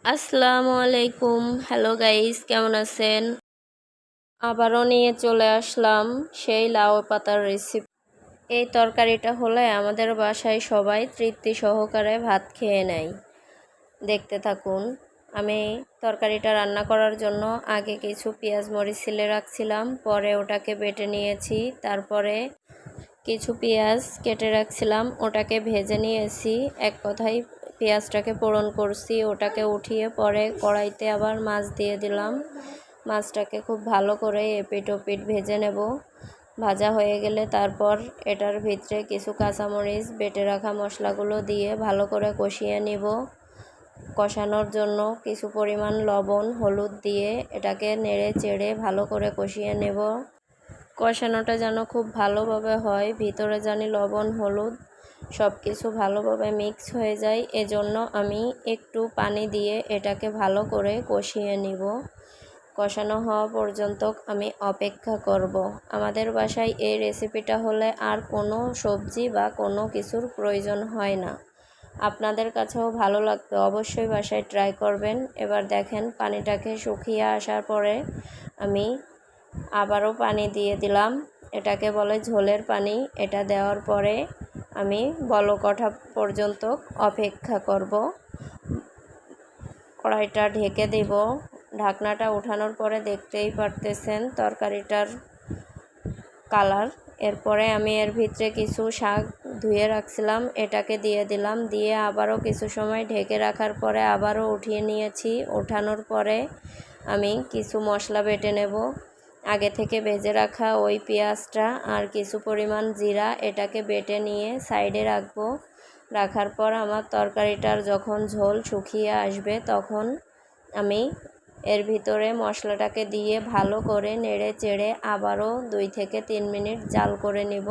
আসসালামু আলাইকুম। Hello guys, কেমন আছেন? আবারও নিয়ে চলে আসলাম সেই লাউ পাতার রেসিপি। এই তরকারিটা হলে আমাদের বাসায় সবাই তৃপ্তি সহকারে ভাত খেয়ে নেয়। দেখতে থাকুন। আমি তরকারিটা রান্না করার জন্য আগে কিছু পেঁয়াজ মরিচ ছিলে রাখছিলাম, পরে ওটাকে বেটে নিয়েছি। তারপরে কিছু পেঁয়াজ কেটে রাখছিলাম, ওটাকে ভেজে নিয়েছি। এক কথায় পেঁয়াজটাকে ফোড়ন করছি, ওটাকে উঠিয়ে পরে কড়াইতে আবার মাছ দিয়ে দিলাম। মাছটাকে খুব ভালো করে এপিট ওপিট ভেজে নেব। ভাজা হয়ে গেলে তারপর এটার ভিতরে কিছু কাঁচামরিচ বেটে রাখা মশলাগুলো দিয়ে ভালো করে কষিয়ে নিব। কষানোর জন্য কিছু পরিমাণ লবণ হলুদ দিয়ে এটাকে নেড়ে চেড়ে ভালো করে কষিয়ে নেব। কষানোটা যেন খুব ভালোভাবে হয়, ভিতরে জানি লবণ হলুদ সব কিছু ভালোভাবে মিক্স হয়ে যায়। এজন্য আমি একটু পানি দিয়ে এটাকে ভালো করে কষিয়ে নিব। কষানো হওয়া পর্যন্ত আমি অপেক্ষা করব। আমাদের বাসায় এই রেসিপিটা হলে আর কোনো সবজি বা কোনো কিছুর প্রয়োজন হয় না। আপনাদের কাছেও ভালো লাগবে, অবশ্যই বাসায় ট্রাই করবেন। এবার দেখেন পানিটাকে শুকিয়ে আসার পরে আমি আবারও পানি দিয়ে দিলাম। এটাকে বলে ঝোলের পানি। এটা দেওয়ার পরে আমি বলক ওঠা পর্যন্ত অপেক্ষা করব। কড়াইটা ঢেকে দেব। ঢাকনাটা উঠানোর পরে দেখতেই পারতেছেন তরকারিটার কালার। এরপরে আমি এর ভিতরে কিছু শাক ধুয়ে রাখছিলাম, এটাকে দিয়ে দিলাম। দিয়ে আবারও কিছু সময় ঢেকে রাখার পরে আবারও উঠিয়ে নিয়েছি। ওঠানোর পরে আমি কিছু মশলা বেটে নেব। আগে থেকে ভেজে রাখা ওই পেঁয়াজটা আর কিছু পরিমাণ জিরা এটাকে বেটে নিয়ে সাইডে রাখবো। রাখার পর আমার তরকারিটার যখন ঝোল শুকিয়ে আসবে তখন আমি এর ভিতরে মশলাটাকে দিয়ে ভালো করে নেড়ে চেড়ে আবারও 2 থেকে 3 মিনিট জাল করে নিব,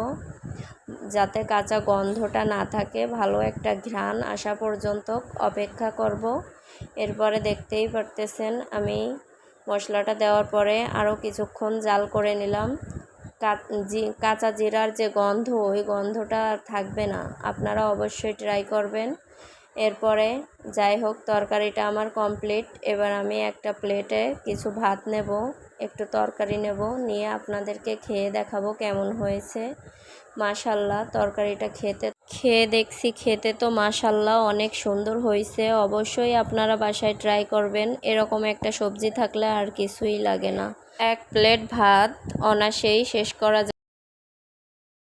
যাতে কাঁচা গন্ধটা না থাকে। ভালো একটা ঘ্রাণ আসা পর্যন্ত অপেক্ষা করব। এরপরে দেখতেই পারতেছেন আমি মশলাটা দেওয়ার পরে আরও কিছুক্ষণ জাল করে নিলাম। কাঁচা জিরার যে গন্ধ, ওই গন্ধটা থাকবে না। আপনারা অবশ্যই ট্রাই করবেন। এরপরে যাই হোক তরকারিটা আমার কমপ্লিট। এবার আমি একটা প্লেটে কিছু ভাত নেব, একটু তরকারি নেব, নিয়ে আপনাদেরকে খেয়ে দেখাবো কেমন হয়েছে। মাশাল্লাহ, তরকারিটা খেয়ে দেখছি, খেতে তো মাশাল্লাহ অনেক সুন্দর হয়েছে। অবশ্যই আপনারা বাসায় ট্রাই করবেন। এরকম একটা সবজি থাকলে আর কিছুই লাগে না। এক প্লেট ভাত অনায়াসেই শেষ করা যায়।